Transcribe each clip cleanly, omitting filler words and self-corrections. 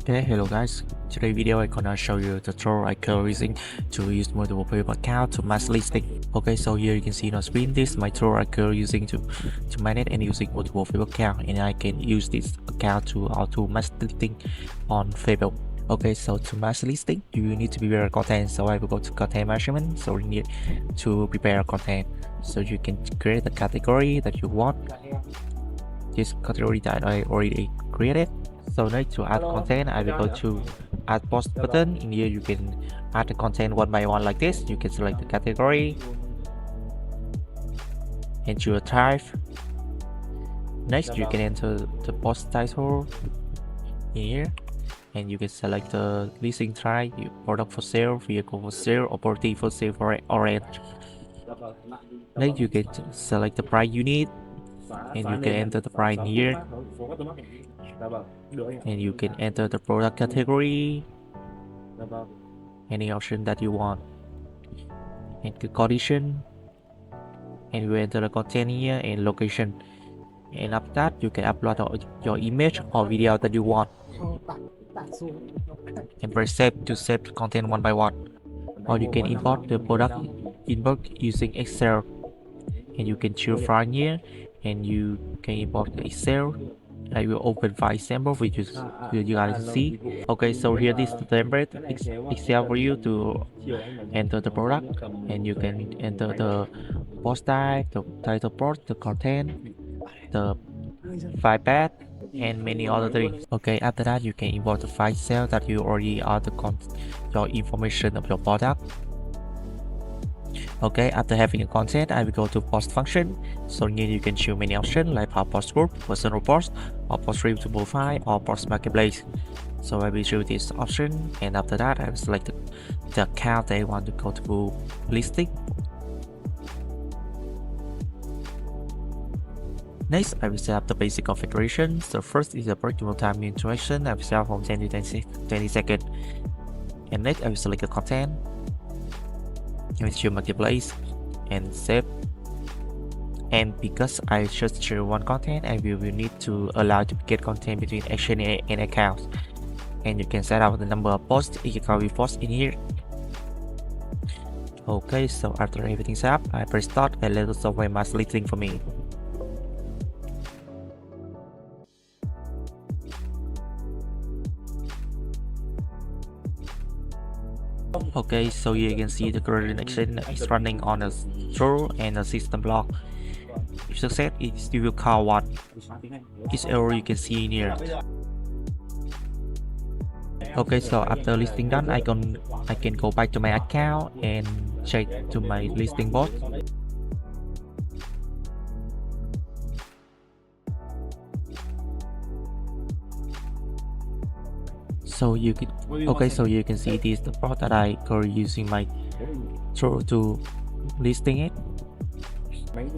Okay, hello guys. Today video I'm gonna show you the tool I can using to use multiple paper account to mass listing. Okay, so here you can see on screen this my tool I can using to manage and using multiple paper account, and I can use this account to auto mass listing on Facebook. Okay, so to mass listing you need to prepare content. So I will go to content management. So you need to prepare content. So you can create the category that you want. This category that I already created. So next to add content, I will go to add post button. In here you can add the content one by one like this. You can select the category and choose a type. Next you can enter the post title here, and you can select the listing type, product for sale, vehicle for sale, or property for sale for orange. Next you can select the price you need, and you can enter the price here, and you can enter the product category, any option that you want, and the condition, and you enter the content here and location, and after that you can upload your image or video that you want, and press save to save the content one by one. Or you can import the product in bulk using Excel, and you can choose from here, and you can import the Excel. I will open file sample which you guys see. Okay, so here this template Excel for you to enter the product, and you can enter the post type, the title post, the content, the file path, and many other things. Okay, after that you can import the file cell that you already add your information of your product. Okay, after having a content, I will go to post function. So here you can choose many options like post group, personal post, or post to profile, or post marketplace. So I will choose this option, and after that I will select the account that I want to go to listing. Next, I will set up the basic configuration. So first is the breakable time interaction. I will set from 10 to 20 seconds. And next I will select the content. I will choose marketplace and save. And because I just choose one content, I will need to allow duplicate content between action and accounts. And you can set up the number of posts you can post in here. Okay, so after everything's set up, I press start and let the software mass listing for me. Okay, so here you can see the current action is running on a through and a system block. If success, it will call one. Each error you can see in here. Okay, so after listing done, I can go back to my account and check to my listing bot. So you can so you can see this the bot that I go using my tool to listing it.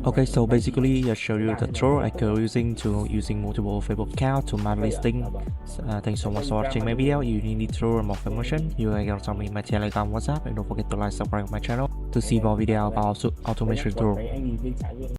Okay, so basically I show you the tool I go using multiple Facebook accounts to my listing. Thanks so much for watching my video. You need tool and more information, you can tell me my Telegram, WhatsApp, and don't forget to like, subscribe my channel to see more video about automation tool.